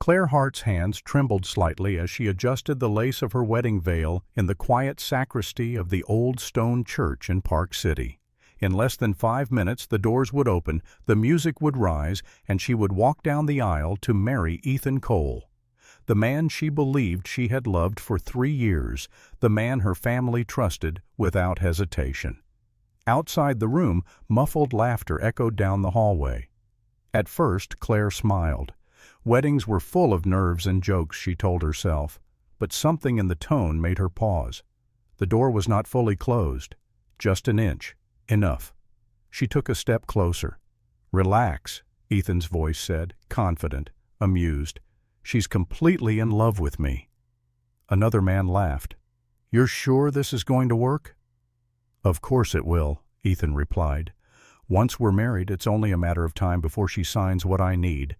Claire Hart's hands trembled slightly as she adjusted the lace of her wedding veil in the quiet sacristy of the old stone church in Park City. In less than 5 minutes the doors would open, the music would rise, and she would walk down the aisle to marry Ethan Cole. The man she believed she had loved for 3 years, the man her family trusted without hesitation. Outside the room, muffled laughter echoed down the hallway. At first, Claire smiled. Weddings were full of nerves and jokes, she told herself, but something in the tone made her pause. The door was not fully closed, just an inch. Enough. She took a step closer. "Relax," Ethan's voice said, confident, amused. "She's completely in love with me." Another man laughed. "You're sure this is going to work?" "Of course it will," Ethan replied. "Once we're married, it's only a matter of time before she signs what I need.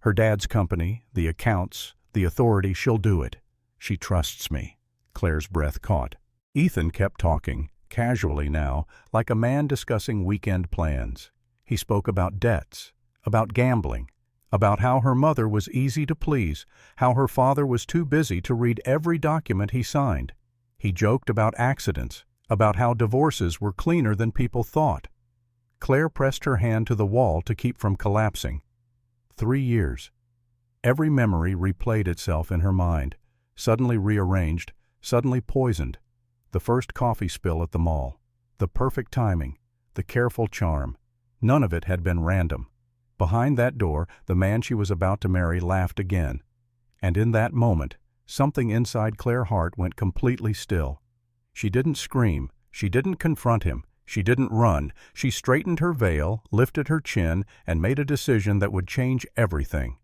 Her dad's company, the accounts, the authority, she'll do it. She trusts me." Claire's breath caught. Ethan kept talking, casually now, like a man discussing weekend plans. He spoke about debts, about gambling, about how her mother was easy to please, how her father was too busy to read every document he signed. He joked about accidents, about how divorces were cleaner than people thought. Claire pressed her hand to the wall to keep from collapsing. 3 years. Every memory replayed itself in her mind, suddenly rearranged, suddenly poisoned. The first coffee spill at the mall, the perfect timing, the careful charm. None of it had been random. Behind that door, the man she was about to marry laughed again. And in that moment, something inside Claire Hart went completely still. She didn't scream. She didn't confront him. She didn't run. She straightened her veil, lifted her chin, and made a decision that would change everything.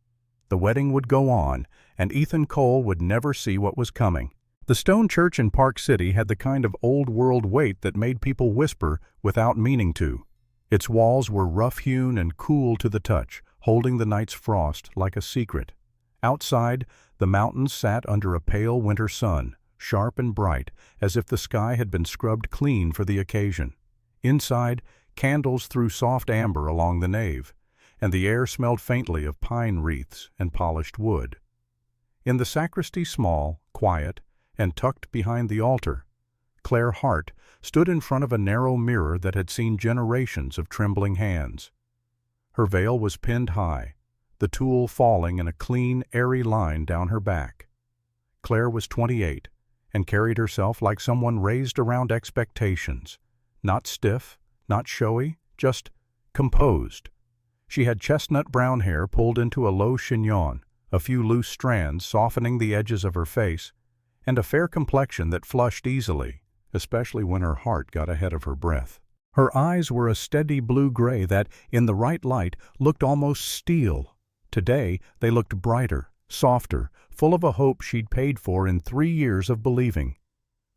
The wedding would go on, and Ethan Cole would never see what was coming. The stone church in Park City had the kind of old-world weight that made people whisper without meaning to. Its walls were rough-hewn and cool to the touch, holding the night's frost like a secret. Outside, the mountains sat under a pale winter sun, sharp and bright, as if the sky had been scrubbed clean for the occasion. Inside, candles threw soft amber along the nave, and the air smelled faintly of pine wreaths and polished wood. In the sacristy, small, quiet, and tucked behind the altar, Claire Hart stood in front of a narrow mirror that had seen generations of trembling hands. Her veil was pinned high, the tulle falling in a clean, airy line down her back. Claire was 28 and carried herself like someone raised around expectations, not stiff, not showy, just composed. She had chestnut brown hair pulled into a low chignon, a few loose strands softening the edges of her face, and a fair complexion that flushed easily, especially when her heart got ahead of her breath. Her eyes were a steady blue-gray that, in the right light, looked almost steel. Today, they looked brighter, softer, full of a hope she'd paid for in 3 years of believing.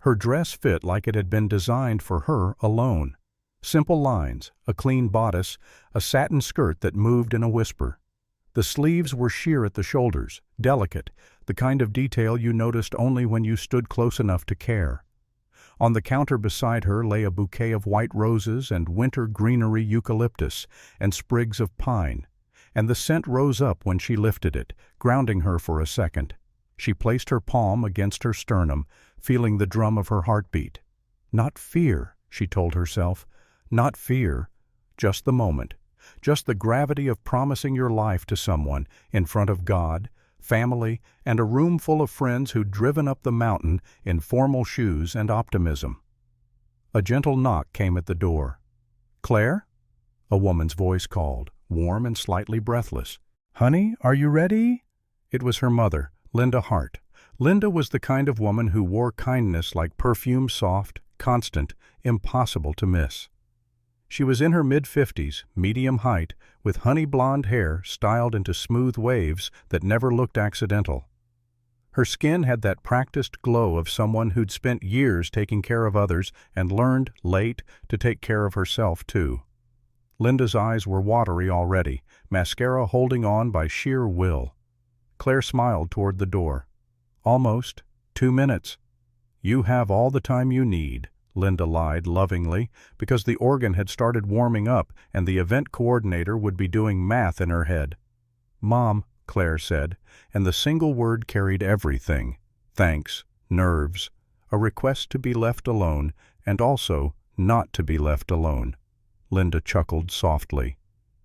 Her dress fit like it had been designed for her alone. Simple lines, a clean bodice, a satin skirt that moved in a whisper. The sleeves were sheer at the shoulders, delicate, the kind of detail you noticed only when you stood close enough to care. On the counter beside her lay a bouquet of white roses and winter greenery eucalyptus and sprigs of pine, and the scent rose up when she lifted it, grounding her for a second. She placed her palm against her sternum, feeling the drum of her heartbeat. Not fear, she told herself, not fear, just the moment, just the gravity of promising your life to someone in front of God, family, and a room full of friends who'd driven up the mountain in formal shoes and optimism. A gentle knock came at the door. "Claire?" A woman's voice called, warm and slightly breathless. "Honey, are you ready?" It was her mother, Linda Hart. Linda was the kind of woman who wore kindness like perfume, soft, constant, impossible to miss. She was in her mid-50s, medium height, with honey blonde hair styled into smooth waves that never looked accidental. Her skin had that practiced glow of someone who'd spent years taking care of others and learned, late, to take care of herself, too. Linda's eyes were watery already, mascara holding on by sheer will. Claire smiled toward the door. "Almost. 2 minutes." "You have all the time you need," Linda lied lovingly, because the organ had started warming up and the event coordinator would be doing math in her head. "Mom," Claire said, and the single word carried everything: thanks, nerves, a request to be left alone, and also not to be left alone. Linda chuckled softly.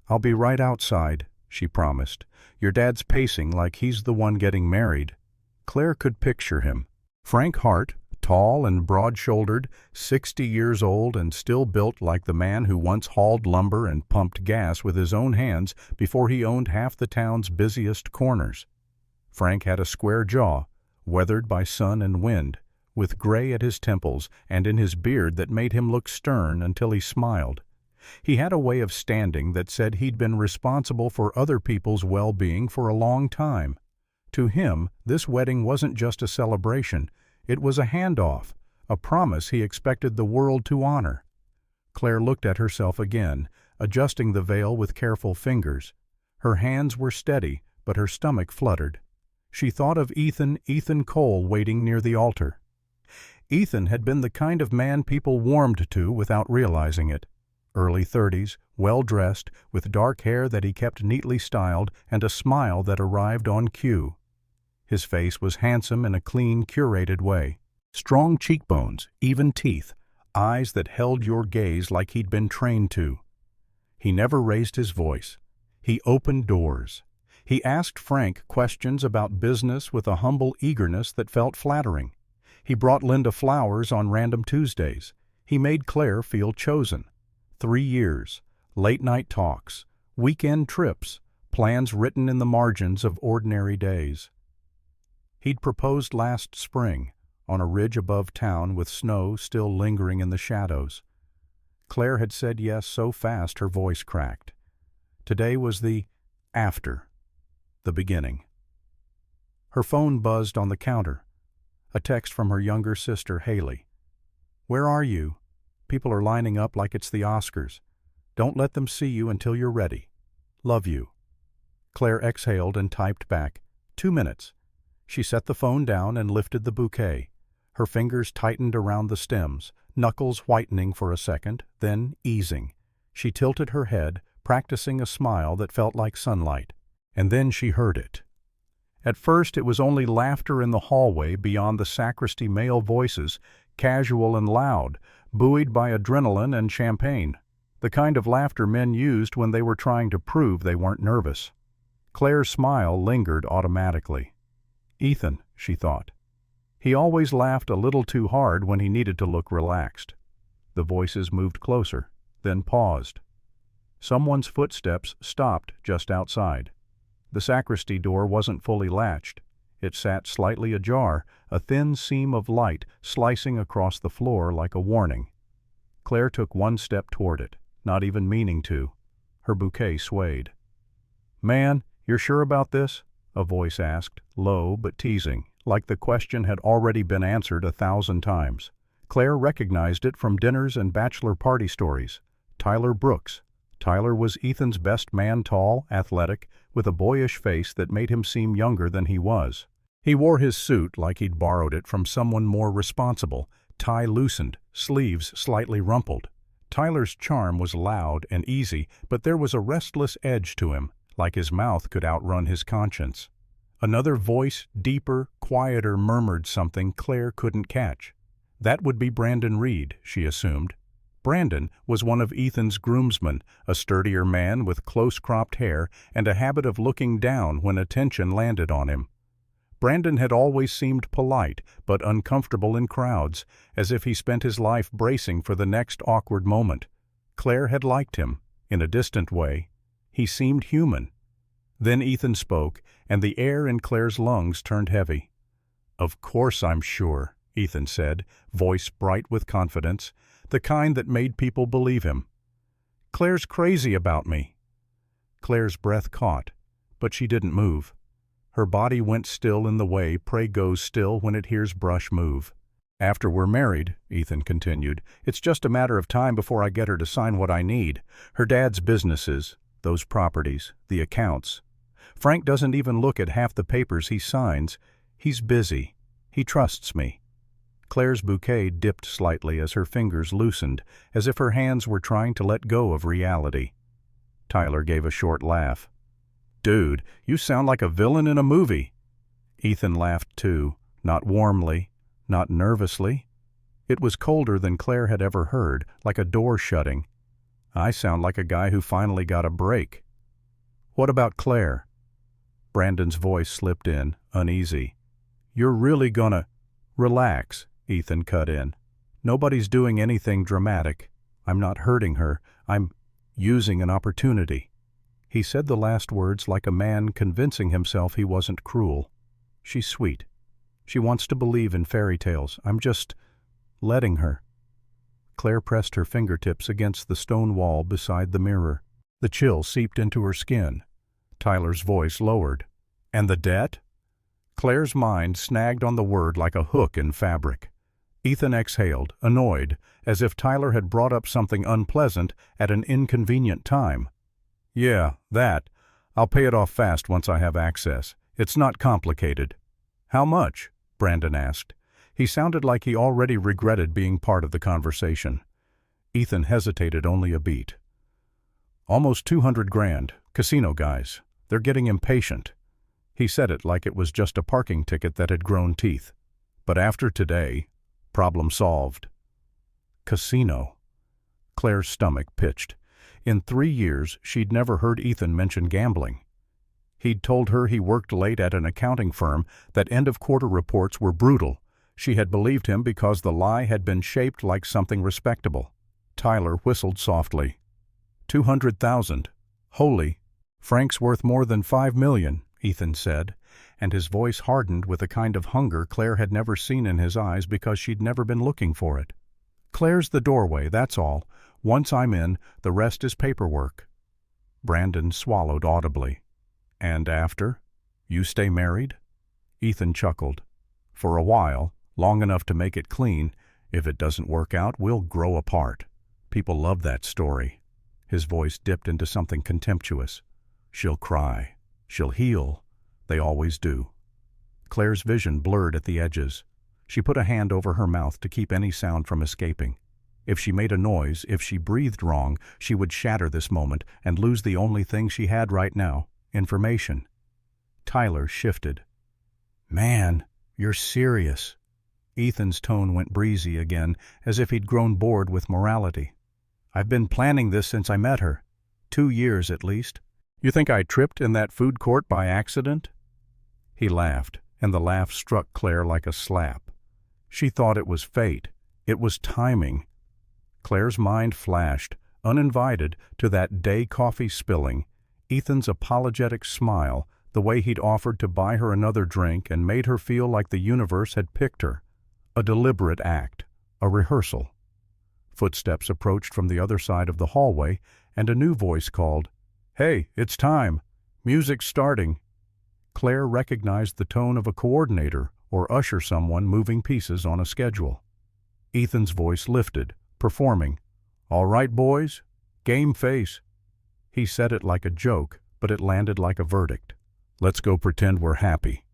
"I'll be right outside," she promised. "Your dad's pacing like he's the one getting married." Claire could picture him. Frank Hart, tall and broad-shouldered, 60 years old and still built like the man who once hauled lumber and pumped gas with his own hands before he owned half the town's busiest corners. Frank had a square jaw, weathered by sun and wind, with gray at his temples and in his beard that made him look stern until he smiled. He had a way of standing that said he'd been responsible for other people's well-being for a long time. To him, this wedding wasn't just a celebration. It was a handoff, a promise he expected the world to honor. Claire looked at herself again, adjusting the veil with careful fingers. Her hands were steady, but her stomach fluttered. She thought of Ethan Cole waiting near the altar. Ethan had been the kind of man people warmed to without realizing it. Early 30s, well-dressed, with dark hair that he kept neatly styled and a smile that arrived on cue. His face was handsome in a clean, curated way. Strong cheekbones, even teeth, eyes that held your gaze like he'd been trained to. He never raised his voice. He opened doors. He asked Frank questions about business with a humble eagerness that felt flattering. He brought Linda flowers on random Tuesdays. He made Claire feel chosen. 3 years, late-night talks, weekend trips, plans written in the margins of ordinary days. He'd proposed last spring, on a ridge above town with snow still lingering in the shadows. Claire had said yes so fast her voice cracked. Today was the after, the beginning. Her phone buzzed on the counter. A text from her younger sister, Haley. "Where are you? People are lining up like it's the Oscars. Don't let them see you until you're ready. Love you." Claire exhaled and typed back, 2 minutes. She set the phone down and lifted the bouquet. Her fingers tightened around the stems, knuckles whitening for a second, then easing. She tilted her head, practicing a smile that felt like sunlight. And then she heard it. At first it was only laughter in the hallway beyond the sacristy, male voices, casual and loud, buoyed by adrenaline and champagne, the kind of laughter men used when they were trying to prove they weren't nervous. Claire's smile lingered automatically. Ethan, she thought. He always laughed a little too hard when he needed to look relaxed. The voices moved closer, then paused. Someone's footsteps stopped just outside. The sacristy door wasn't fully latched. It sat slightly ajar, a thin seam of light slicing across the floor like a warning. Claire took 1 step toward it, not even meaning to. Her bouquet swayed. "Man, you're sure about this?" a voice asked, low but teasing, like the question had already been answered 1,000 times. Claire recognized it from dinners and bachelor party stories. Tyler Brooks. Tyler was Ethan's best man, tall, athletic, with a boyish face that made him seem younger than he was. He wore his suit like he'd borrowed it from someone more responsible, tie loosened, sleeves slightly rumpled. Tyler's charm was loud and easy, but there was a restless edge to him, like his mouth could outrun his conscience. Another voice, deeper, quieter, murmured something Claire couldn't catch. That would be Brandon Reed, she assumed. Brandon was one of Ethan's groomsmen, a sturdier man with close-cropped hair and a habit of looking down when attention landed on him. Brandon had always seemed polite but uncomfortable in crowds, as if he spent his life bracing for the next awkward moment. Claire had liked him, in a distant way. He seemed human. Then Ethan spoke, and the air in Claire's lungs turned heavy. "Of course I'm sure," Ethan said, voice bright with confidence, the kind that made people believe him. "Claire's crazy about me." Claire's breath caught, but she didn't move. Her body went still in the way prey goes still when it hears brush move. "After we're married," Ethan continued, "it's just a matter of time before I get her to sign what I need. Her dad's businesses, those properties, the accounts. Frank doesn't even look at half the papers he signs. He's busy. He trusts me." Claire's bouquet dipped slightly as her fingers loosened, as if her hands were trying to let go of reality. Tyler gave a short laugh. Dude, you sound like a villain in a movie. Ethan laughed too, not warmly, not nervously. It was colder than Claire had ever heard, like a door shutting. I sound like a guy who finally got a break. What about Claire? Brandon's voice slipped in, uneasy. You're really gonna... Relax, Ethan cut in. Nobody's doing anything dramatic. I'm not hurting her. I'm using an opportunity. He said the last words like a man convincing himself he wasn't cruel. She's sweet. She wants to believe in fairy tales. I'm just letting her. Claire pressed her fingertips against the stone wall beside the mirror. The chill seeped into her skin. Tyler's voice lowered. And the debt? Claire's mind snagged on the word like a hook in fabric. Ethan exhaled, annoyed, as if Tyler had brought up something unpleasant at an inconvenient time. Yeah, that. I'll pay it off fast once I have access. It's not complicated. How much? Brandon asked. He sounded like he already regretted being part of the conversation. Ethan hesitated only a beat. Almost 200 grand. Casino guys. They're getting impatient. He said it like it was just a parking ticket that had grown teeth. But after today, problem solved. Casino. Claire's stomach pitched. In 3 years, she'd never heard Ethan mention gambling. He'd told her he worked late at an accounting firm, that end-of-quarter reports were brutal. She had believed him because the lie had been shaped like something respectable. Tyler whistled softly. 200,000. Holy. Frank's worth more than 5 million, Ethan said, and his voice hardened with a kind of hunger Claire had never seen in his eyes because she'd never been looking for it. Claire's the doorway, that's all. Once I'm in, the rest is paperwork. Brandon swallowed audibly. And after? You stay married? Ethan chuckled. For a while, long enough to make it clean. If it doesn't work out, we'll grow apart. People love that story. His voice dipped into something contemptuous. She'll cry. She'll heal. They always do. Claire's vision blurred at the edges. She put a hand over her mouth to keep any sound from escaping. If she made a noise, if she breathed wrong, she would shatter this moment and lose the only thing she had right now, information. Tyler shifted. Man, you're serious. Ethan's tone went breezy again, as if he'd grown bored with morality. I've been planning this since I met her. 2 years at least. You think I tripped in that food court by accident? He laughed, and the laugh struck Claire like a slap. She thought it was fate. It was timing. Claire's mind flashed, uninvited, to that day coffee spilling, Ethan's apologetic smile, the way he'd offered to buy her another drink and made her feel like the universe had picked her. A deliberate act, a rehearsal. Footsteps approached from the other side of the hallway, and a new voice called, Hey, it's time. Music's starting. Claire recognized the tone of a coordinator or usher someone moving pieces on a schedule. Ethan's voice lifted, performing. All right, boys. Game face. He said it like a joke, but it landed like a verdict. Let's go pretend we're happy.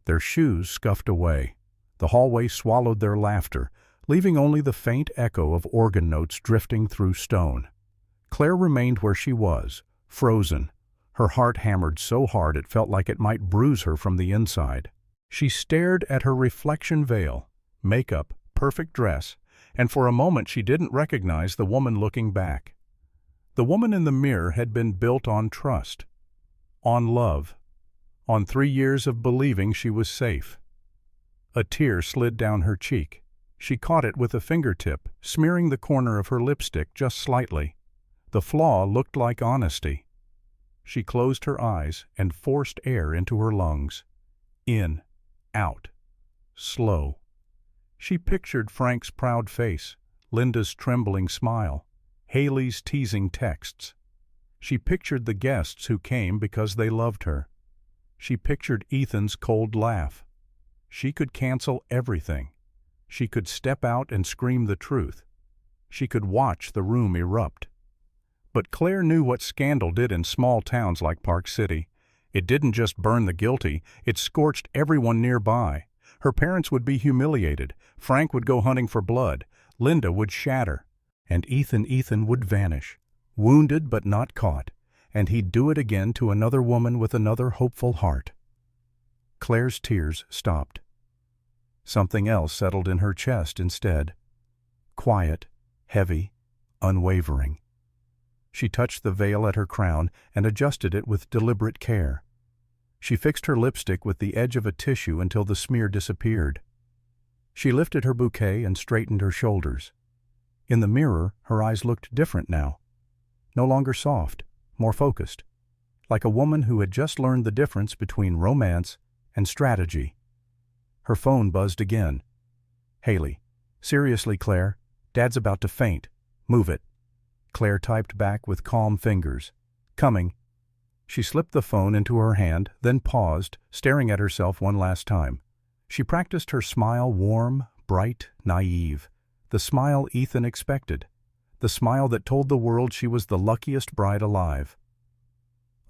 Their shoes scuffed away. The hallway swallowed their laughter, leaving only the faint echo of organ notes drifting through stone. Claire remained where she was, frozen. Her heart hammered so hard it felt like it might bruise her from the inside. She stared at her reflection veil, makeup, perfect dress, and for a moment she didn't recognize the woman looking back. The woman in the mirror had been built on trust, on love, on 3 years of believing she was safe. A tear slid down her cheek. She caught it with a fingertip, smearing the corner of her lipstick just slightly. The flaw looked like honesty. She closed her eyes and forced air into her lungs. In, out, slow. She pictured Frank's proud face, Linda's trembling smile, Haley's teasing texts. She pictured the guests who came because they loved her. She pictured Ethan's cold laugh. She could cancel everything. She could step out and scream the truth. She could watch the room erupt. But Claire knew what scandal did in small towns like Park City. It didn't just burn the guilty, it scorched everyone nearby. Her parents would be humiliated, Frank would go hunting for blood, Linda would shatter, and Ethan would vanish, wounded but not caught, and he'd do it again to another woman with another hopeful heart. Claire's tears stopped. Something else settled in her chest instead. Quiet, heavy, unwavering. She touched the veil at her crown and adjusted it with deliberate care. She fixed her lipstick with the edge of a tissue until the smear disappeared. She lifted her bouquet and straightened her shoulders. In the mirror, her eyes looked different now. No longer soft, more focused, like a woman who had just learned the difference between romance and strategy. Her phone buzzed again. "Haley, seriously, Claire, Dad's about to faint. Move it." Claire typed back with calm fingers. "Coming." She slipped the phone into her hand, then paused, staring at herself one last time. She practiced her smile, warm, bright, naive. The smile Ethan expected. The smile that told the world she was the luckiest bride alive.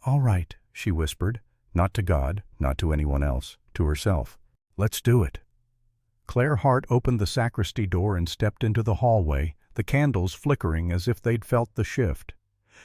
"All right," she whispered, not to God, not to anyone else, to herself. "Let's do it." Claire Hart opened the sacristy door and stepped into the hallway, the candles flickering as if they'd felt the shift.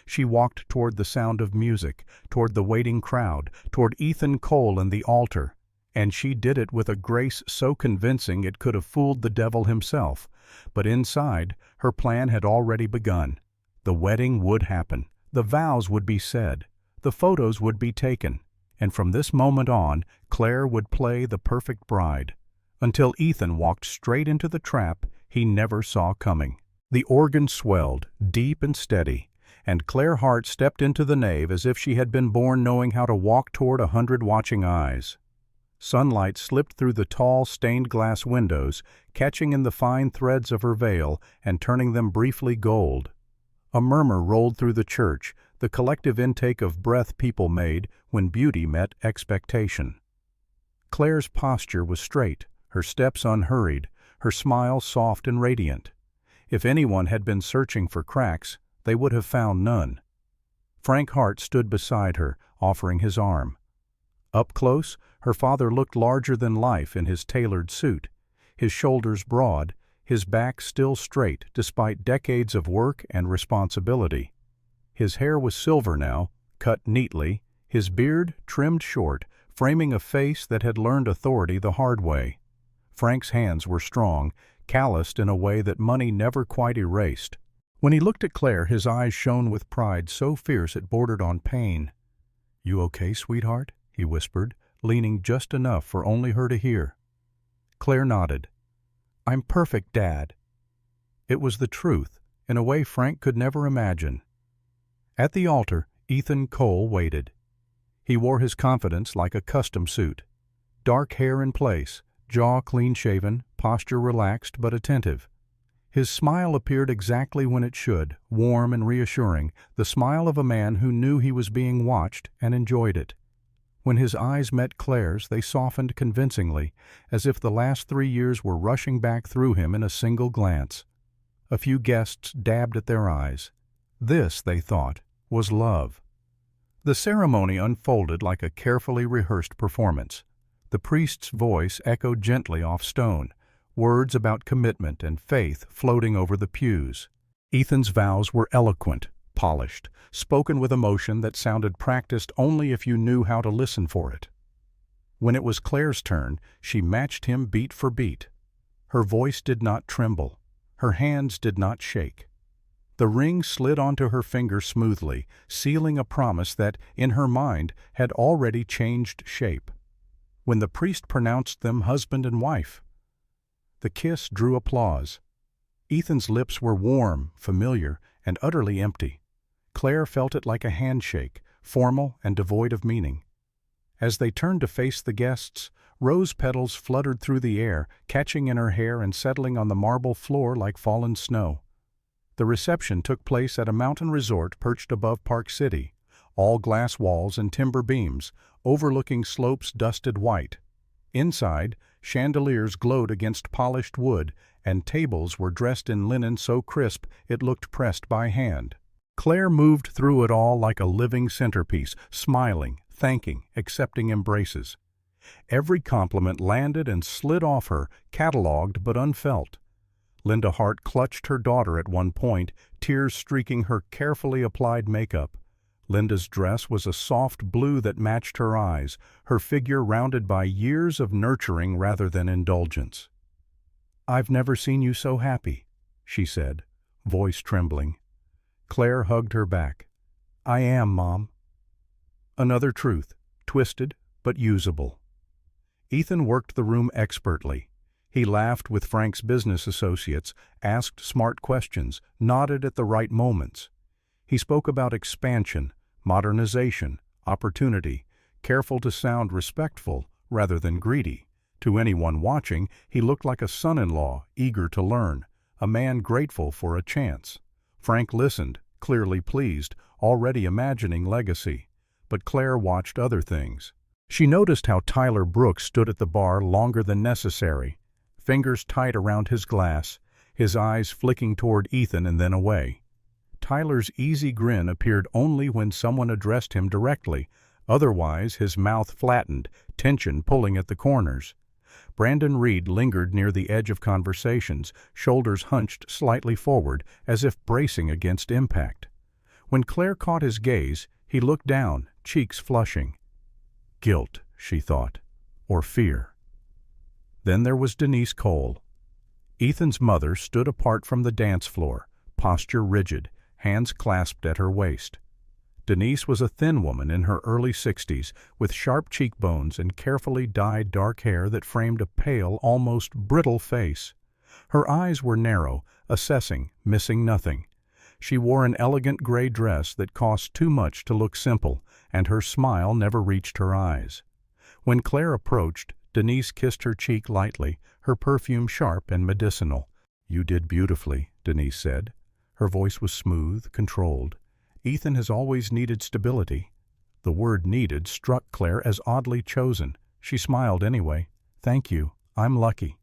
She walked toward the sound of music, toward the waiting crowd, toward Ethan Cole and the altar, and she did it with a grace so convincing it could have fooled the devil himself. But inside, her plan had already begun. The wedding would happen. The vows would be said. The photos would be taken. And from this moment on, Claire would play the perfect bride, until Ethan walked straight into the trap he never saw coming. The organ swelled, deep and steady, and Claire Hart stepped into the nave as if she had been born knowing how to walk toward 100 watching eyes. Sunlight slipped through the tall, stained-glass windows, catching in the fine threads of her veil and turning them briefly gold. A murmur rolled through the church, the collective intake of breath people made when beauty met expectation. Claire's posture was straight, her steps unhurried, her smile soft and radiant. If anyone had been searching for cracks, they would have found none. Frank Hart stood beside her, offering his arm. Up close, her father looked larger than life in his tailored suit, his shoulders broad, his back still straight despite decades of work and responsibility. His hair was silver now, cut neatly, his beard trimmed short, framing a face that had learned authority the hard way. Frank's hands were strong, calloused in a way that money never quite erased. When he looked at Claire, his eyes shone with pride so fierce it bordered on pain. "You okay, sweetheart?" he whispered, leaning just enough for only her to hear. Claire nodded. "I'm perfect, Dad." It was the truth, in a way Frank could never imagine. At the altar, Ethan Cole waited. He wore his confidence like a custom suit. Dark hair in place, jaw clean-shaven, posture relaxed but attentive. His smile appeared exactly when it should, warm and reassuring, the smile of a man who knew he was being watched and enjoyed it. When his eyes met Claire's, they softened convincingly, as if the last 3 years were rushing back through him in a single glance. A few guests dabbed at their eyes. This, they thought, was love. The ceremony unfolded like a carefully rehearsed performance. The priest's voice echoed gently off stone, words about commitment and faith floating over the pews. Ethan's vows were eloquent, polished, spoken with emotion that sounded practiced only if you knew how to listen for it. When it was Claire's turn, she matched him beat for beat. Her voice did not tremble. Her hands did not shake. The ring slid onto her finger smoothly, sealing a promise that, in her mind, had already changed shape. When the priest pronounced them husband and wife, the kiss drew applause. Ethan's lips were warm, familiar, and utterly empty. Claire felt it like a handshake, formal and devoid of meaning. As they turned to face the guests, rose petals fluttered through the air, catching in her hair and settling on the marble floor like fallen snow. The reception took place at a mountain resort perched above Park City, all glass walls and timber beams, overlooking slopes dusted white. Inside, chandeliers glowed against polished wood, and tables were dressed in linen so crisp it looked pressed by hand. Claire moved through it all like a living centerpiece, smiling, thanking, accepting embraces. Every compliment landed and slid off her, catalogued but unfelt. Linda Hart clutched her daughter at one point, tears streaking her carefully applied makeup. Linda's dress was a soft blue that matched her eyes, her figure rounded by years of nurturing rather than indulgence. "I've never seen you so happy," she said, voice trembling. Claire hugged her back. "I am, Mom." Another truth, twisted but usable. Ethan worked the room expertly. He laughed with Frank's business associates, asked smart questions, nodded at the right moments. He spoke about expansion, modernization, opportunity, careful to sound respectful rather than greedy. To anyone watching, he looked like a son-in-law, eager to learn, a man grateful for a chance. Frank listened, clearly pleased, already imagining legacy. But Claire watched other things. She noticed how Tyler Brooks stood at the bar longer than necessary, fingers tight around his glass, his eyes flicking toward Ethan and then away. Tyler's easy grin appeared only when someone addressed him directly, otherwise his mouth flattened, tension pulling at the corners. Brandon Reed lingered near the edge of conversations, shoulders hunched slightly forward, as if bracing against impact. When Claire caught his gaze, he looked down, cheeks flushing. Guilt, she thought, or fear. Then there was Denise Cole. Ethan's mother stood apart from the dance floor, posture rigid, hands clasped at her waist. Denise was a thin woman in her early 60s, with sharp cheekbones and carefully dyed dark hair that framed a pale, almost brittle face. Her eyes were narrow, assessing, missing nothing. She wore an elegant gray dress that cost too much to look simple, and her smile never reached her eyes. When Claire approached, Denise kissed her cheek lightly, her perfume sharp and medicinal. "You did beautifully," Denise said. Her voice was smooth, controlled. Ethan has always needed stability. The word needed struck Claire as oddly chosen. She smiled anyway. "Thank you. I'm lucky."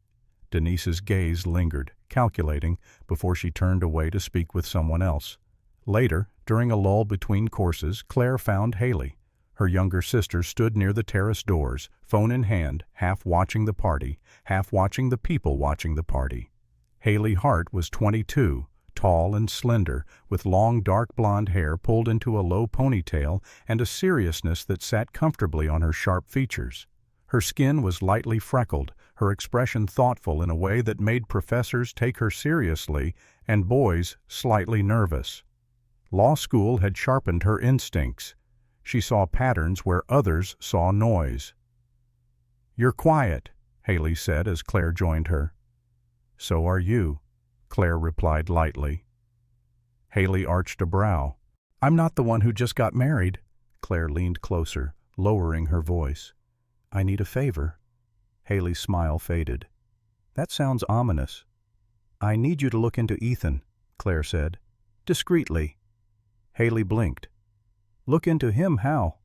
Denise's gaze lingered, calculating, before she turned away to speak with someone else. Later, during a lull between courses, Claire found Haley. Her younger sister stood near the terrace doors, phone in hand, half watching the party, half watching the people watching the party. Haley Hart was 22, tall and slender, with long dark blonde hair pulled into a low ponytail and a seriousness that sat comfortably on her sharp features. Her skin was lightly freckled, her expression thoughtful in a way that made professors take her seriously and boys slightly nervous. Law school had sharpened her instincts. She saw patterns where others saw noise. "You're quiet," Haley said as Claire joined her. "So are you," Claire replied lightly. Haley arched a brow. "I'm not the one who just got married." Claire leaned closer, lowering her voice. "I need a favor." Haley's smile faded. "That sounds ominous." "I need you to look into Ethan," Claire said. "Discreetly." Haley blinked. "Look into him how?"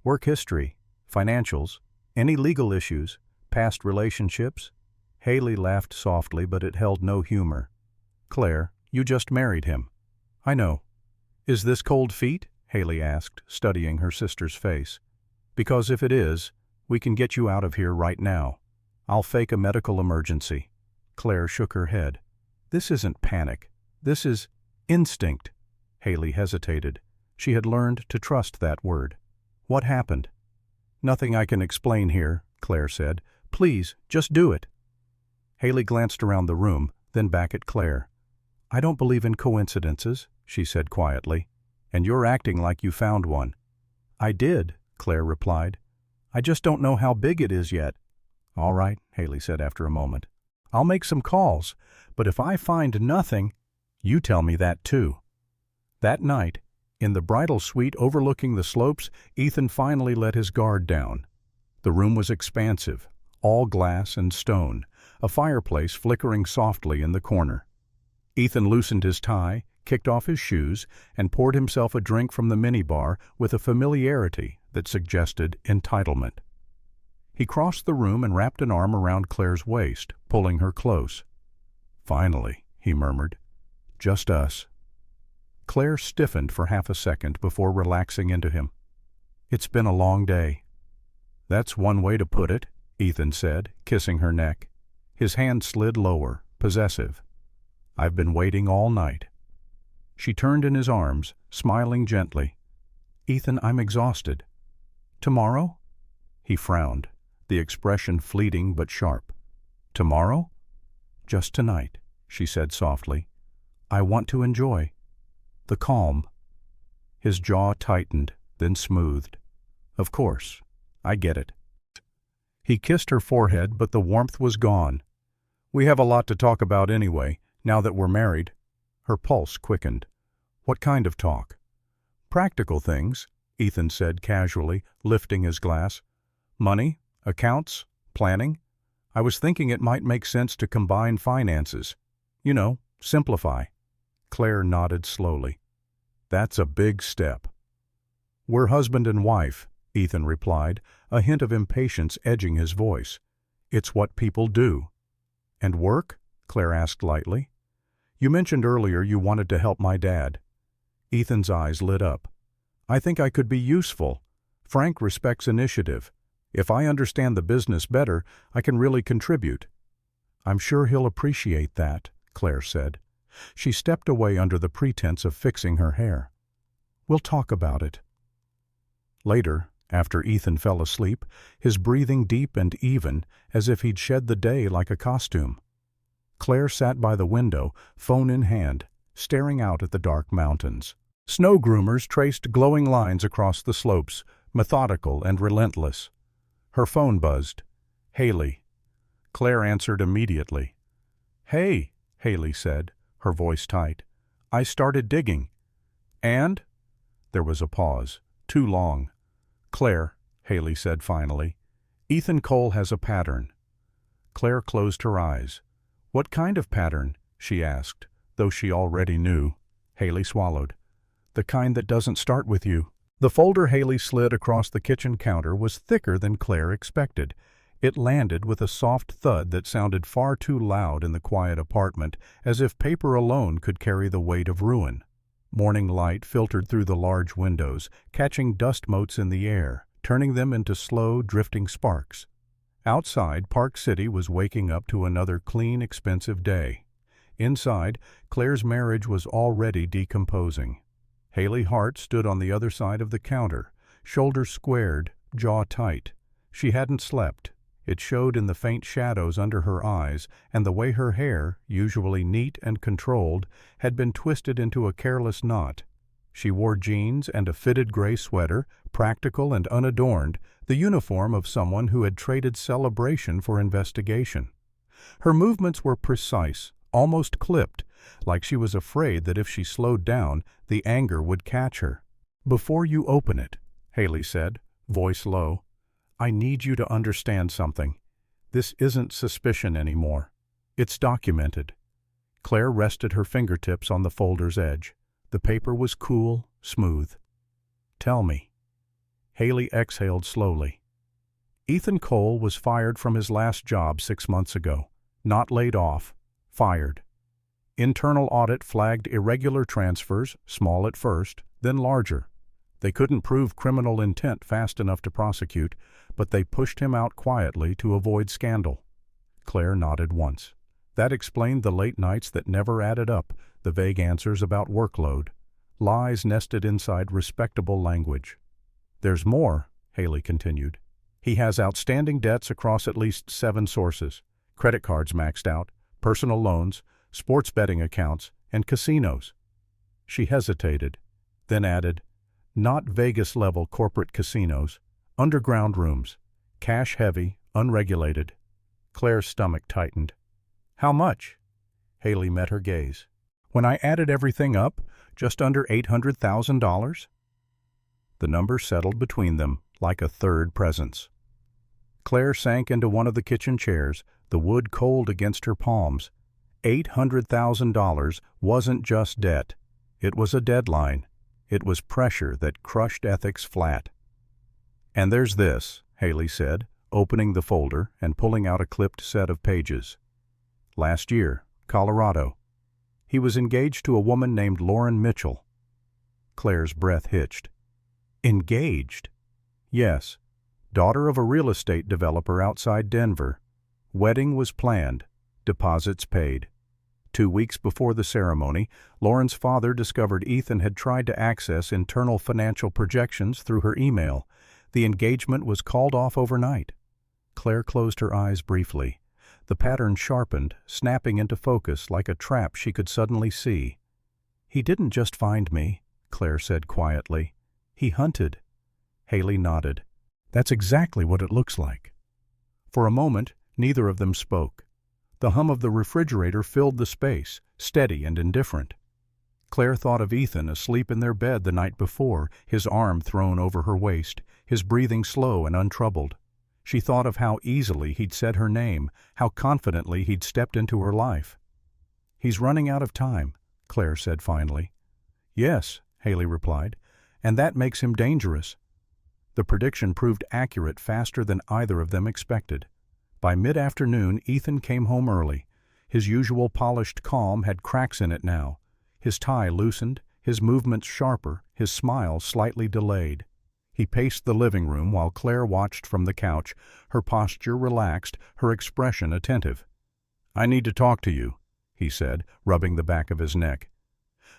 "Work history, financials, any legal issues, past relationships." Haley laughed softly, but it held no humor. "Claire, you just married him." "I know." "Is this cold feet?" Haley asked, studying her sister's face. "Because if it is, we can get you out of here right now. I'll fake a medical emergency." Claire shook her head. "This isn't panic. This is instinct." Haley hesitated. She had learned to trust that word. "What happened?" "Nothing I can explain here," Claire said. "Please, just do it." Haley glanced around the room, then back at Claire. "I don't believe in coincidences," she said quietly. "And you're acting like you found one." "I did," Claire replied. "I just don't know how big it is yet." "All right," Haley said after a moment. "I'll make some calls, but if I find nothing, you tell me that too." That night, in the bridal suite overlooking the slopes, Ethan finally let his guard down. The room was expansive, all glass and stone, a fireplace flickering softly in the corner. Ethan loosened his tie, kicked off his shoes, and poured himself a drink from the minibar with a familiarity that suggested entitlement. He crossed the room and wrapped an arm around Claire's waist, pulling her close. "Finally," he murmured. "Just us." Claire stiffened for half a second before relaxing into him. "It's been a long day." "That's one way to put it," Ethan said, kissing her neck. His hand slid lower, possessive. "I've been waiting all night." She turned in his arms, smiling gently. Ethan, I'm exhausted. Tomorrow? He frowned, the expression fleeting but sharp. Tomorrow? Just tonight, she said softly. I want to enjoy the calm. His jaw tightened, then smoothed. Of course, I get it. He kissed her forehead, but the warmth was gone. We have a lot to talk about anyway, now that we're married. Her pulse quickened. What kind of talk? Practical things, Ethan said casually, lifting his glass. Money, accounts, planning. I was thinking it might make sense to combine finances. You know, simplify. Claire nodded slowly. That's a big step. We're husband and wife, Ethan replied, a hint of impatience edging his voice. It's what people do. And work? Claire asked lightly. You mentioned earlier you wanted to help my dad. Ethan's eyes lit up. I think I could be useful. Frank respects initiative. If I understand the business better, I can really contribute. I'm sure he'll appreciate that, Claire said. She stepped away under the pretense of fixing her hair. We'll talk about it. Later, after Ethan fell asleep, his breathing deep and even, as if he'd shed the day like a costume. Claire sat by the window, phone in hand, staring out at the dark mountains. Snow groomers traced glowing lines across the slopes, methodical and relentless. Her phone buzzed. Haley. Claire answered immediately. Hey, Haley said, her voice tight. I started digging. And? There was a pause. Too long. Claire, Haley said finally, Ethan Cole has a pattern. Claire closed her eyes. What kind of pattern? She asked, though she already knew. Haley swallowed. The kind that doesn't start with you. The folder Haley slid across the kitchen counter was thicker than Claire expected. It landed with a soft thud that sounded far too loud in the quiet apartment, as if paper alone could carry the weight of ruin. Morning light filtered through the large windows, catching dust motes in the air, turning them into slow, drifting sparks. Outside, Park City was waking up to another clean, expensive day. Inside, Claire's marriage was already decomposing. Haley Hart stood on the other side of the counter, shoulders squared, jaw tight. She hadn't slept. It showed in the faint shadows under her eyes and the way her hair, usually neat and controlled, had been twisted into a careless knot. She wore jeans and a fitted gray sweater, practical and unadorned, the uniform of someone who had traded celebration for investigation. Her movements were precise, almost clipped, like she was afraid that if she slowed down, the anger would catch her. Before you open it, Haley said, voice low, I need you to understand something. This isn't suspicion anymore. It's documented. Claire rested her fingertips on the folder's edge. The paper was cool, smooth. Tell me. Haley exhaled slowly. Ethan Cole was fired from his last job 6 months ago. Not laid off. Fired. Internal audit flagged irregular transfers, small at first, then larger. They couldn't prove criminal intent fast enough to prosecute, but they pushed him out quietly to avoid scandal. Claire nodded once. That explained the late nights that never added up, the vague answers about workload. Lies nested inside respectable language. There's more, Haley continued. He has outstanding debts across at least 7 sources. Credit cards maxed out, personal loans, sports betting accounts, and casinos. She hesitated, then added, not Vegas-level corporate casinos, underground rooms, cash-heavy, unregulated. Claire's stomach tightened. How much? Haley met her gaze. When I added everything up, just under $800,000? The number settled between them like a third presence. Claire sank into one of the kitchen chairs, the wood cold against her palms. $800,000 wasn't just debt. It was a deadline. It was pressure that crushed ethics flat. And there's this, Haley said, opening the folder and pulling out a clipped set of pages. Last year, Colorado. He was engaged to a woman named Lauren Mitchell. Claire's breath hitched. Engaged? Yes. Daughter of a real estate developer outside Denver. Wedding was planned. Deposits paid. 2 weeks before the ceremony, Lauren's father discovered Ethan had tried to access internal financial projections through her email. The engagement was called off overnight. Claire closed her eyes briefly. The pattern sharpened, snapping into focus like a trap she could suddenly see. "He didn't just find me," Claire said quietly. "He hunted." Haley nodded. "That's exactly what it looks like." For a moment, neither of them spoke. The hum of the refrigerator filled the space, steady and indifferent. Claire thought of Ethan asleep in their bed the night before, his arm thrown over her waist, his breathing slow and untroubled. She thought of how easily he'd said her name, how confidently he'd stepped into her life. "He's running out of time," Claire said finally. "Yes," Haley replied, "and that makes him dangerous." The prediction proved accurate faster than either of them expected. By mid-afternoon, Ethan came home early. His usual polished calm had cracks in it now. His tie loosened, his movements sharper, his smile slightly delayed. He paced the living room while Claire watched from the couch, her posture relaxed, her expression attentive. "I need to talk to you," he said, rubbing the back of his neck.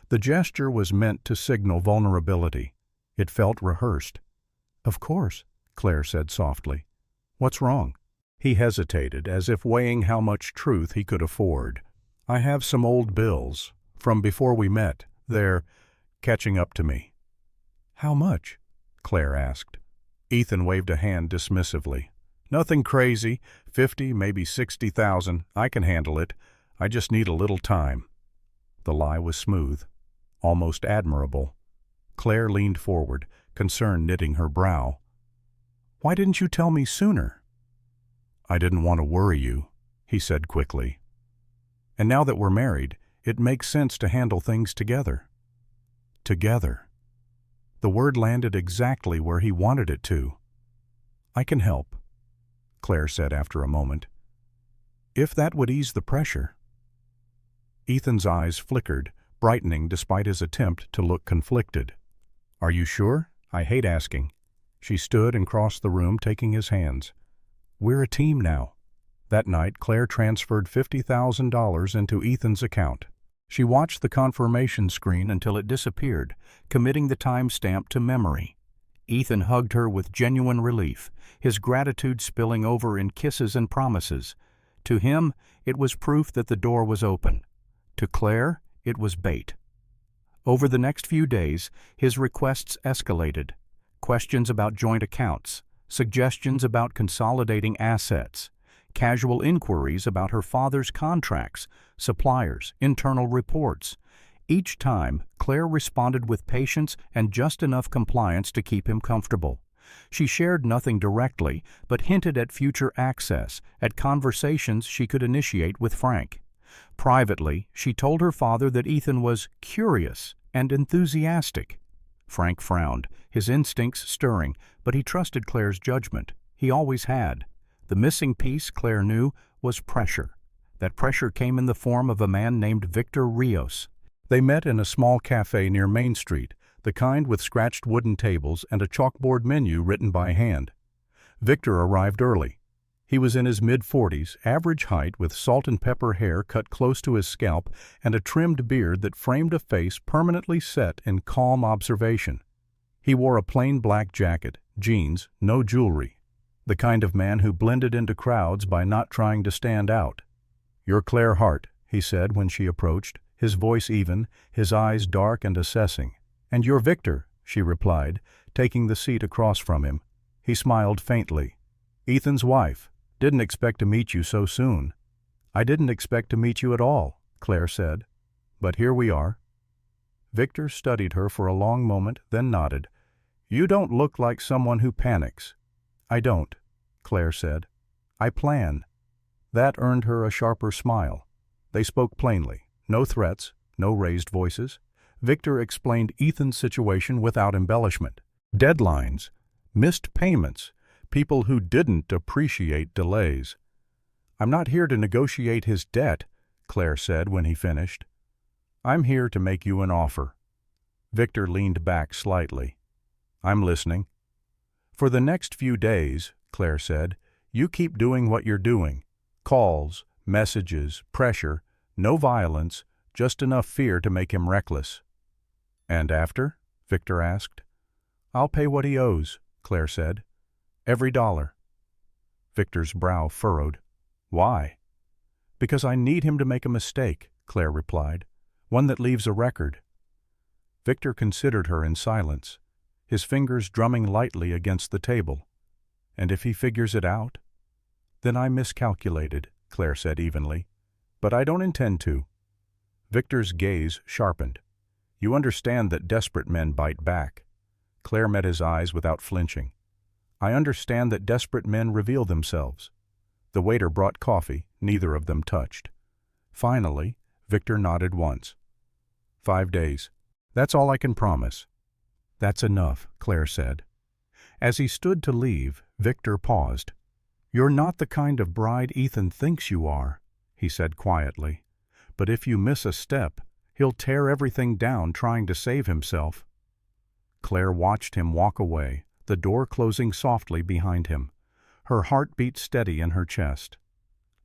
The gesture was meant to signal vulnerability. It felt rehearsed. "Of course," Claire said softly. "What's wrong?" He hesitated, as if weighing how much truth he could afford. "I have some old bills, from before we met. They're catching up to me." "How much?" Claire asked. Ethan waved a hand dismissively. "Nothing crazy, 50, maybe 60,000. I can handle it. I just need a little time." The lie was smooth, almost admirable. Claire leaned forward, concern knitting her brow. "Why didn't you tell me sooner?" "I didn't want to worry you," he said quickly. "And now that we're married, it makes sense to handle things together." Together. The word landed exactly where he wanted it to. "I can help," Claire said after a moment. "If that would ease the pressure." Ethan's eyes flickered, brightening despite his attempt to look conflicted. "Are you sure? I hate asking." She stood and crossed the room, taking his hands. "We're a team now." That night, Claire transferred $50,000 into Ethan's account. She watched the confirmation screen until it disappeared, committing the timestamp to memory. Ethan hugged her with genuine relief, his gratitude spilling over in kisses and promises. To him, it was proof that the door was open. To Claire, it was bait. Over the next few days, his requests escalated. Questions about joint accounts, suggestions about consolidating assets, casual inquiries about her father's contracts, suppliers, internal reports. Each time, Claire responded with patience and just enough compliance to keep him comfortable. She shared nothing directly, but hinted at future access, at conversations she could initiate with Frank. Privately, she told her father that Ethan was curious and enthusiastic. Frank frowned, his instincts stirring, but he trusted Claire's judgment. He always had. The missing piece, Claire knew, was pressure. That pressure came in the form of a man named Victor Rios. They met in a small cafe near Main Street, the kind with scratched wooden tables and a chalkboard menu written by hand. Victor arrived early. He was in his mid-40s, average height, with salt and pepper hair cut close to his scalp and a trimmed beard that framed a face permanently set in calm observation. He wore a plain black jacket, jeans, no jewelry. The kind of man who blended into crowds by not trying to stand out. "You're Claire Hart," he said when she approached, his voice even, his eyes dark and assessing. "And you're Victor," she replied, taking the seat across from him. He smiled faintly. "Ethan's wife. Didn't expect to meet you so soon." "I didn't expect to meet you at all," Claire said. "But here we are." Victor studied her for a long moment, then nodded. "You don't look like someone who panics." "I don't," Claire said. "I plan." That earned her a sharper smile. They spoke plainly. No threats, no raised voices. Victor explained Ethan's situation without embellishment. Deadlines, missed payments, people who didn't appreciate delays. "I'm not here to negotiate his debt," Claire said when he finished. "I'm here to make you an offer." Victor leaned back slightly. "I'm listening." "For the next few days," Claire said, "you keep doing what you're doing. Calls, messages, pressure, No violence, just enough fear to make him reckless. "And after?" Victor asked. "I'll pay what he owes," Claire said. "Every dollar." Victor's brow furrowed. "Why?" "Because I need him to make a mistake," Claire replied. "One that leaves a record." Victor considered her in silence, his fingers drumming lightly against the table. "And if he figures it out?" "Then I miscalculated," Claire said evenly. "But I don't intend to." Victor's gaze sharpened. "You understand that desperate men bite back." Claire met his eyes without flinching. "I understand that desperate men reveal themselves." The waiter brought coffee, neither of them touched. Finally, Victor nodded once. 5 days. That's all I can promise." "That's enough," Claire said. As he stood to leave, Victor paused. "You're not the kind of bride Ethan thinks you are," he said quietly. "But if you miss a step, he'll tear everything down trying to save himself." Claire watched him walk away, the door closing softly behind him. Her heart beat steady in her chest.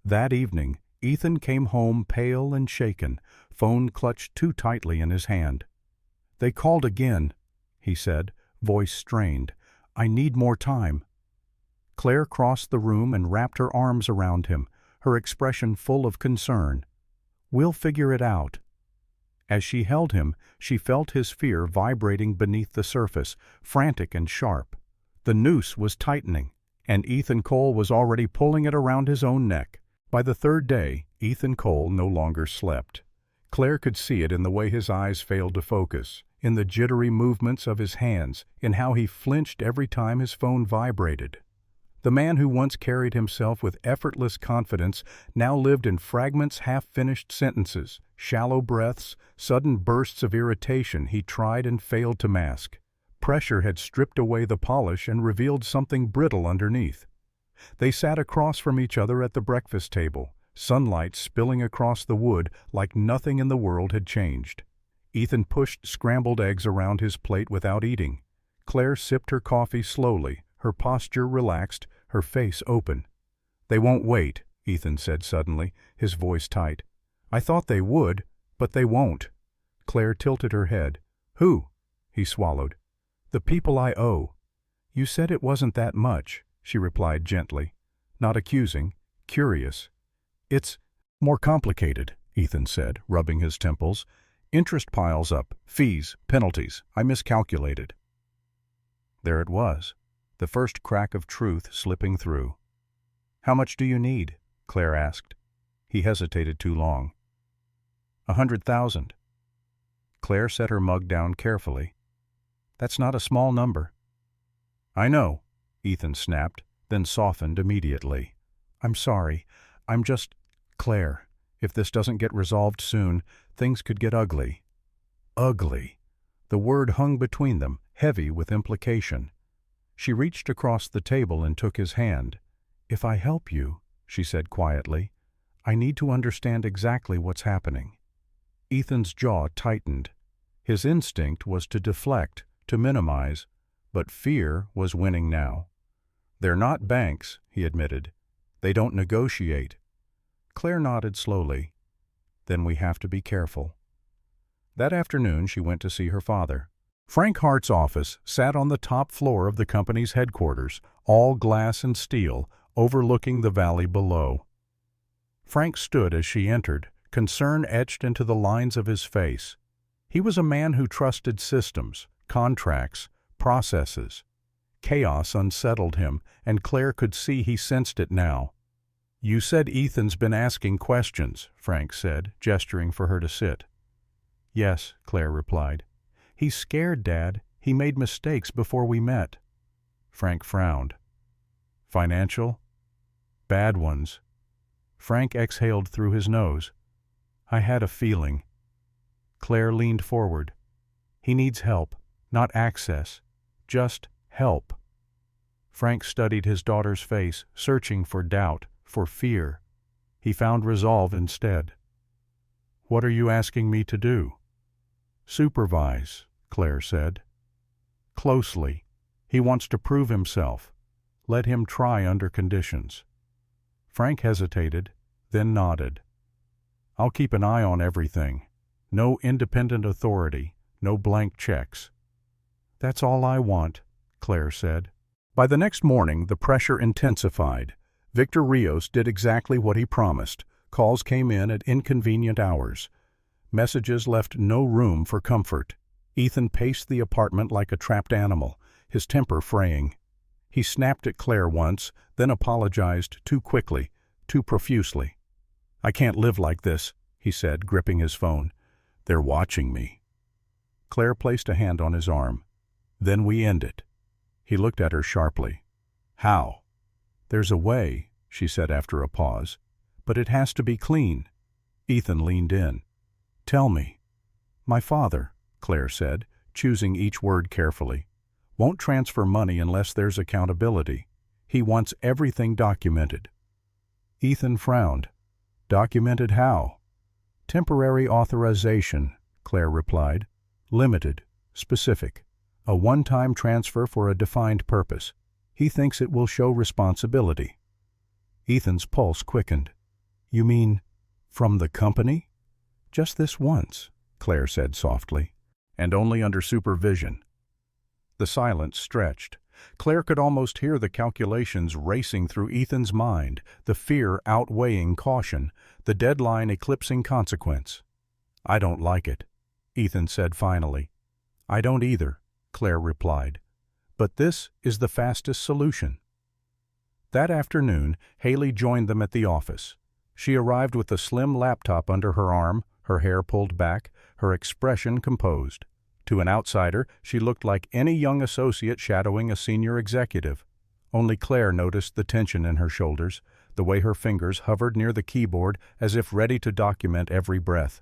That evening, Ethan came home pale and shaken, phone clutched too tightly in his hand. "They called again," he said, voice strained. "I need more time." Claire crossed the room and wrapped her arms around him, her expression full of concern. "We'll figure it out." As she held him, she felt his fear vibrating beneath the surface, frantic and sharp. The noose was tightening, and Ethan Cole was already pulling it around his own neck. By the third day, Ethan Cole no longer slept. Claire could see it in the way his eyes failed to focus, in the jittery movements of his hands, in how he flinched every time his phone vibrated. The man who once carried himself with effortless confidence now lived in fragments, half-finished sentences, shallow breaths, sudden bursts of irritation he tried and failed to mask. Pressure had stripped away the polish and revealed something brittle underneath. They sat across from each other at the breakfast table, sunlight spilling across the wood like nothing in the world had changed. Ethan pushed scrambled eggs around his plate without eating. Claire sipped her coffee slowly, her posture relaxed, her face open. "They won't wait," Ethan said suddenly, his voice tight. "I thought they would, but they won't." Claire tilted her head. "Who?" He swallowed. "The people I owe." "You said it wasn't that much," she replied gently, not accusing, curious. "It's more complicated," Ethan said, rubbing his temples. "Interest piles up, fees, penalties. I miscalculated." There it was, the first crack of truth slipping through. "How much do you need?" Claire asked. He hesitated too long. 100,000. Claire set her mug down carefully. "That's not a small number." "I know," Ethan snapped, then softened immediately. "I'm sorry. I'm just... Claire, if this doesn't get resolved soon, things could get ugly." Ugly. The word hung between them, heavy with implication. She reached across the table and took his hand. "If I help you," she said quietly, "I need to understand exactly what's happening." Ethan's jaw tightened. His instinct was to deflect, to minimize, but fear was winning now. "They're not banks," he admitted. "They don't negotiate." Claire nodded slowly. "Then we have to be careful." That afternoon she went to see her father. Frank Hart's office sat on the top floor of the company's headquarters, all glass and steel, overlooking the valley below. Frank stood as she entered, concern etched into the lines of his face. He was a man who trusted systems, contracts, processes. Chaos unsettled him, and Claire could see he sensed it now. "You said Ethan's been asking questions," Frank said, gesturing for her to sit. "Yes," Claire replied. "He's scared, Dad. He made mistakes before we met." Frank frowned. "Financial?" "Bad ones." Frank exhaled through his nose. "I had a feeling." Claire leaned forward. "He needs help, not access. Just help." Frank studied his daughter's face, searching for doubt, for fear. He found resolve instead. "What are you asking me to do?" "Supervise," Claire said. "Closely. He wants to prove himself. Let him try under conditions." Frank hesitated, then nodded. I'll keep an eye on everything. No independent authority, no blank checks." "That's all I want," Claire said. By the next morning, the pressure intensified. Victor Rios did exactly what he promised. Calls came in at inconvenient hours. Messages left no room for comfort. Ethan paced the apartment like a trapped animal, his temper fraying. He snapped at Claire once, then apologized too quickly, too profusely. "I can't live like this," he said, gripping his phone. "They're watching me." Claire placed a hand on his arm. "Then we end it." He looked at her sharply. "How?" "There's a way," she said after a pause. "But it has to be clean." Ethan leaned in. "Tell me." "My father," Claire said, choosing each word carefully, "won't transfer money unless there's accountability. He wants everything documented." Ethan frowned. "Documented how?" "Temporary authorization," Claire replied. "Limited, specific. A one-time transfer for a defined purpose. He thinks it will show responsibility." Ethan's pulse quickened. "You mean, from the company?" "Just this once," Claire said softly, "and only under supervision." The silence stretched. Claire could almost hear the calculations racing through Ethan's mind, the fear outweighing caution, the deadline eclipsing consequence. "I don't like it," Ethan said finally. "I don't either," Claire replied. "But this is the fastest solution." That afternoon, Haley joined them at the office. She arrived with a slim laptop under her arm, her hair pulled back, her expression composed. To an outsider, she looked like any young associate shadowing a senior executive. Only Claire noticed the tension in her shoulders, the way her fingers hovered near the keyboard as if ready to document every breath.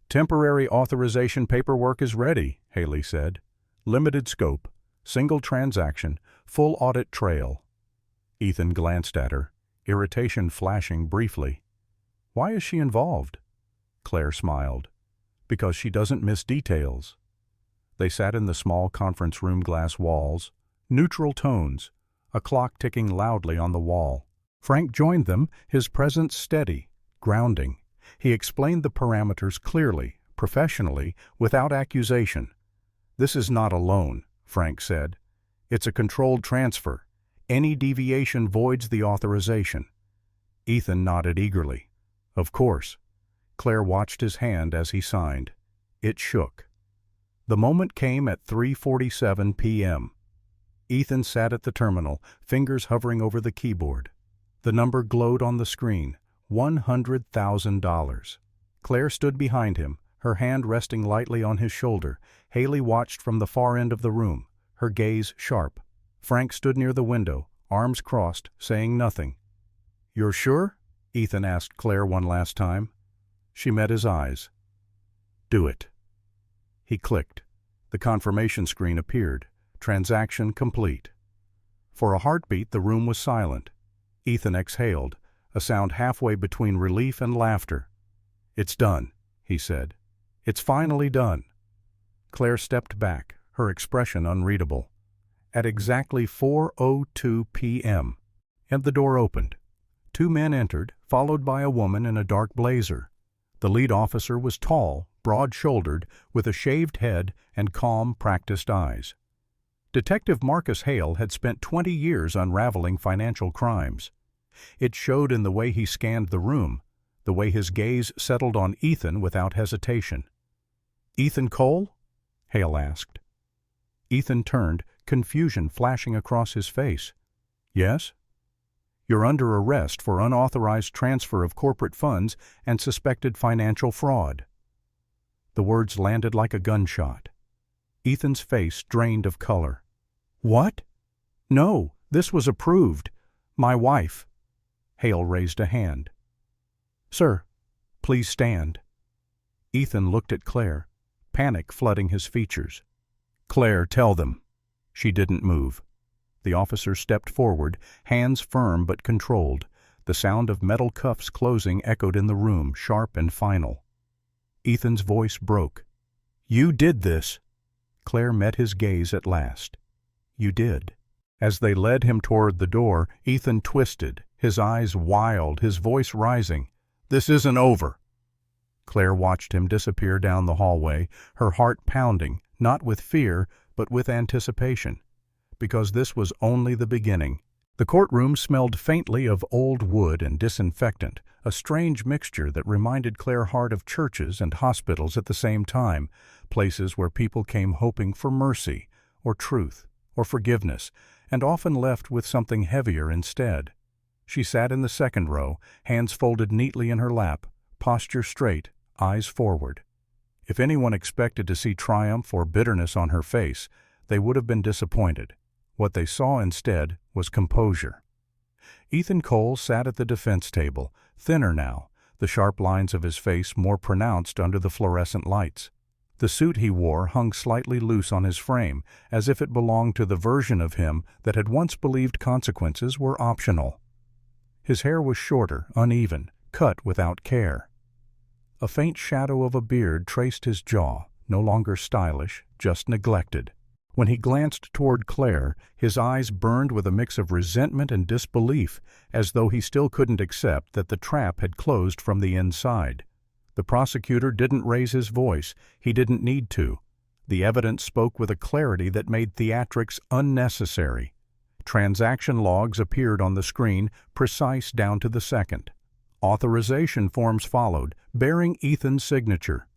"Temporary authorization paperwork is ready," Haley said. "Limited scope, single transaction, full audit trail." Ethan glanced at her, irritation flashing briefly. "Why is she involved?" Claire smiled. "Because she doesn't miss details." They sat in the small conference room glass walls, neutral tones, a clock ticking loudly on the wall. Frank joined them, his presence steady, grounding. He explained the parameters clearly, professionally, without accusation. "This is not a loan," Frank said. "It's a controlled transfer. Any deviation voids the authorization." Ethan nodded eagerly. "Of course." Claire watched his hand as he signed. It shook. The moment came at 3:47 p.m. Ethan sat at the terminal, fingers hovering over the keyboard. The number glowed on the screen, $100,000. Claire stood behind him, her hand resting lightly on his shoulder. Haley watched from the far end of the room, her gaze sharp. Frank stood near the window, arms crossed, saying nothing. "You're sure?" Ethan asked Claire one last time. She met his eyes. "Do it." He clicked. The confirmation screen appeared. Transaction complete. For a heartbeat, the room was silent. Ethan exhaled, a sound halfway between relief and laughter. "It's done," he said. "It's finally done." Claire stepped back, her expression unreadable. At exactly 4:02 p.m., and the door opened. Two men entered, followed by a woman in a dark blazer. The lead officer was tall, broad-shouldered, with a shaved head and calm, practiced eyes. Detective Marcus Hale had spent 20 years unraveling financial crimes. It showed in the way he scanned the room, the way his gaze settled on Ethan without hesitation. "Ethan Cole?" Hale asked. Ethan turned, confusion flashing across his face. "Yes?" "You're under arrest for unauthorized transfer of corporate funds and suspected financial fraud." The words landed like a gunshot. Ethan's face drained of color. "What?" "No, this was approved. My wife." Hale raised a hand. "Sir, please stand." Ethan looked at Claire, panic flooding his features. "Claire, tell them." She didn't move. The officer stepped forward, hands firm but controlled. The sound of metal cuffs closing echoed in the room, sharp and final. Ethan's voice broke. "You did this." Claire met his gaze at last. "You did." As they led him toward the door, Ethan twisted, his eyes wild, his voice rising. "This isn't over." Claire watched him disappear down the hallway, her heart pounding, not with fear, but with anticipation. Because this was only the beginning. The courtroom smelled faintly of old wood and disinfectant, a strange mixture that reminded Claire Hart of churches and hospitals at the same time, places where people came hoping for mercy, or truth, or forgiveness, and often left with something heavier instead. She sat in the second row, hands folded neatly in her lap, posture straight, eyes forward. If anyone expected to see triumph or bitterness on her face, they would have been disappointed. What they saw instead was composure. Ethan Cole sat at the defense table, thinner now, the sharp lines of his face more pronounced under the fluorescent lights. The suit he wore hung slightly loose on his frame, as if it belonged to the version of him that had once believed consequences were optional. His hair was shorter, uneven, cut without care. A faint shadow of a beard traced his jaw, no longer stylish, just neglected. When he glanced toward Claire, his eyes burned with a mix of resentment and disbelief, as though he still couldn't accept that the trap had closed from the inside. The prosecutor didn't raise his voice. He didn't need to. The evidence spoke with a clarity that made theatrics unnecessary. Transaction logs appeared on the screen, precise down to the second. Authorization forms followed, bearing Ethan's signature.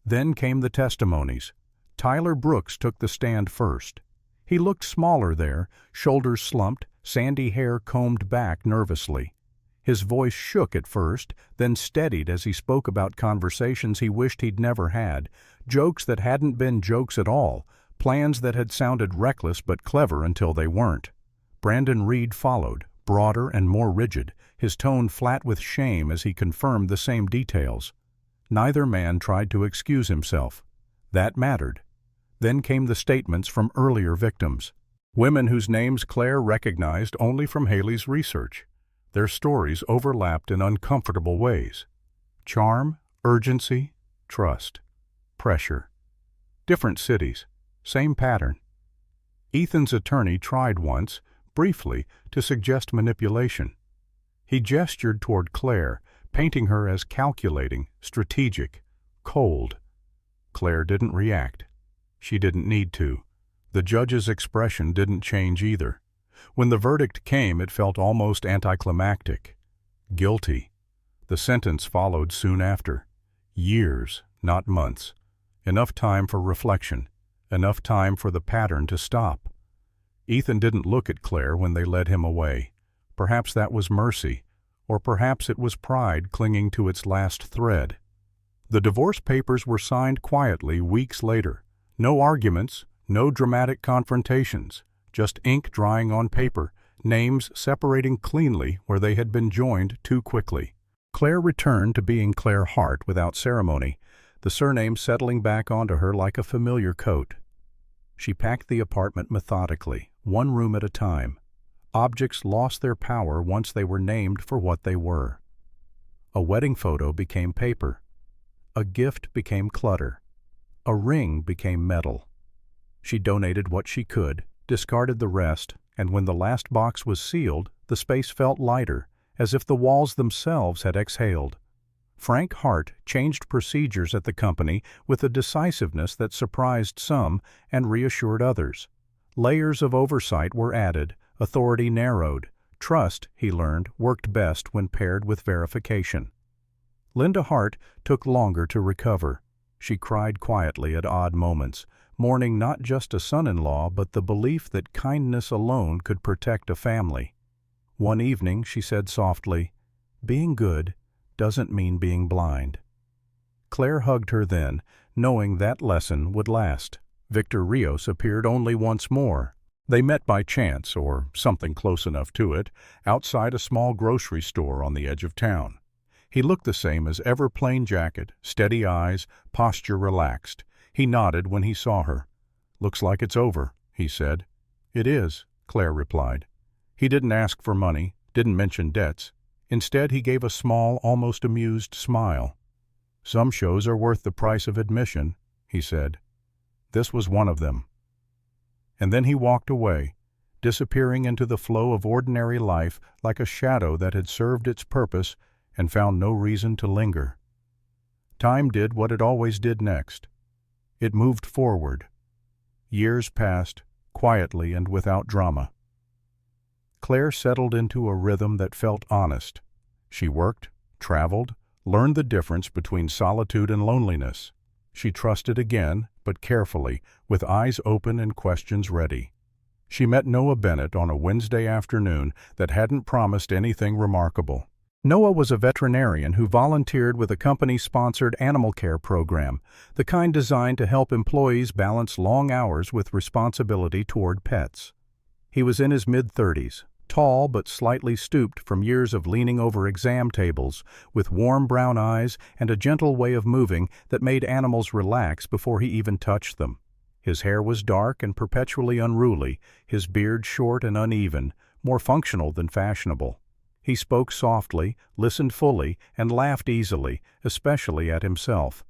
Then came the testimonies. Tyler Brooks took the stand first. He looked smaller there, shoulders slumped, sandy hair combed back nervously. His voice shook at first, then steadied as he spoke about conversations he wished he'd never had, jokes that hadn't been jokes at all, plans that had sounded reckless but clever until they weren't. Brandon Reed followed, broader and more rigid, his tone flat with shame as he confirmed the same details. Neither man tried to excuse himself. That mattered. Then came the statements from earlier victims, women whose names Claire recognized only from Haley's research. Their stories overlapped in uncomfortable ways. Charm, urgency, trust, pressure. Different cities, same pattern. Ethan's attorney tried once, briefly, to suggest manipulation. He gestured toward Claire, painting her as calculating, strategic, cold. Claire didn't react. She didn't need to. The judge's expression didn't change either. When the verdict came, it felt almost anticlimactic. Guilty. The sentence followed soon after. Years, not months. Enough time for reflection. Enough time for the pattern to stop. Ethan didn't look at Claire when they led him away. Perhaps that was mercy, or perhaps it was pride clinging to its last thread. The divorce papers were signed quietly weeks later. No arguments, no dramatic confrontations, just ink drying on paper, names separating cleanly where they had been joined too quickly. Claire returned to being Claire Hart without ceremony, the surname settling back onto her like a familiar coat. She packed the apartment methodically, one room at a time. Objects lost their power once they were named for what they were. A wedding photo became paper. A gift became clutter. A ring became metal. She donated what she could, discarded the rest, and when the last box was sealed, the space felt lighter, as if the walls themselves had exhaled. Frank Hart changed procedures at the company with a decisiveness that surprised some and reassured others. Layers of oversight were added, authority narrowed. Trust, he learned, worked best when paired with verification. Linda Hart took longer to recover. She cried quietly at odd moments, mourning not just a son-in-law but the belief that kindness alone could protect a family. One evening she said softly, "Being good doesn't mean being blind." Claire hugged her then, knowing that lesson would last. Victor Rios appeared only once more. They met by chance, or something close enough to it, outside a small grocery store on the edge of town. He looked the same as ever, plain jacket, steady eyes, posture relaxed. He nodded when he saw her. "Looks like it's over," he said. "It is," Claire replied. He didn't ask for money, didn't mention debts. Instead, he gave a small, almost amused smile. "Some shows are worth the price of admission," he said. This was one of them. And then he walked away, disappearing into the flow of ordinary life like a shadow that had served its purpose and found no reason to linger. Time did what it always did next. It moved forward. Years passed, quietly and without drama. Claire settled into a rhythm that felt honest. She worked, traveled, learned the difference between solitude and loneliness. She trusted again, but carefully, with eyes open and questions ready. She met Noah Bennett on a Wednesday afternoon that hadn't promised anything remarkable. Noah was a veterinarian who volunteered with a company-sponsored animal care program, the kind designed to help employees balance long hours with responsibility toward pets. He was in his mid-30s, tall but slightly stooped from years of leaning over exam tables, with warm brown eyes and a gentle way of moving that made animals relax before he even touched them. His hair was dark and perpetually unruly, his beard short and uneven, more functional than fashionable. He spoke softly, listened fully, and laughed easily, especially at himself.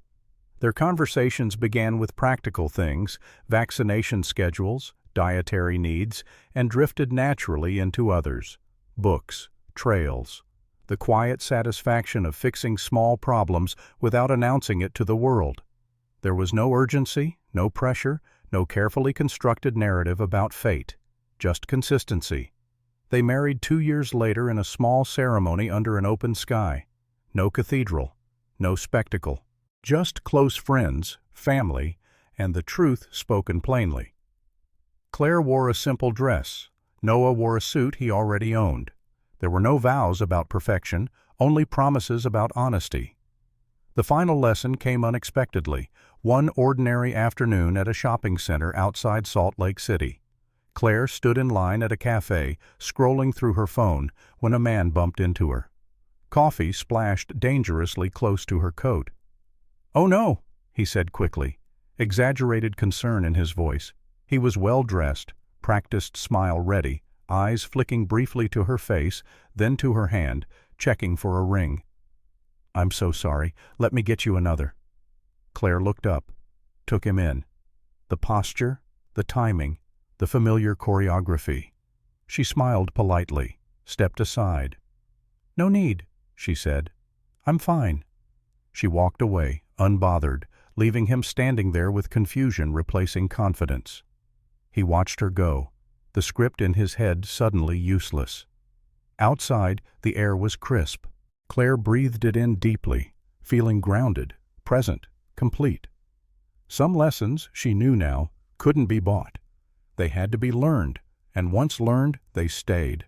Their conversations began with practical things, vaccination schedules, dietary needs, and drifted naturally into others: books, trails, the quiet satisfaction of fixing small problems without announcing it to the world. There was no urgency, no pressure, no carefully constructed narrative about fate, just consistency. They married 2 years later in a small ceremony under an open sky. No cathedral, no spectacle, just close friends, family, and the truth spoken plainly. Claire wore a simple dress. Noah wore a suit he already owned. There were no vows about perfection, only promises about honesty. The final lesson came unexpectedly, one ordinary afternoon at a shopping center outside Salt Lake City. Claire stood in line at a cafe, scrolling through her phone, when a man bumped into her. Coffee splashed dangerously close to her coat. "Oh no," he said quickly, exaggerated concern in his voice. He was well-dressed, practiced smile ready, eyes flicking briefly to her face, then to her hand, checking for a ring. "I'm so sorry. Let me get you another." Claire looked up, took him in. The posture, the timing, the familiar choreography. She smiled politely, stepped aside. "No need," she said. "I'm fine." She walked away, unbothered, leaving him standing there with confusion replacing confidence. He watched her go, the script in his head suddenly useless. Outside, the air was crisp. Claire breathed it in deeply, feeling grounded, present, complete. Some lessons, she knew now, couldn't be bought. They had to be learned, and once learned, they stayed.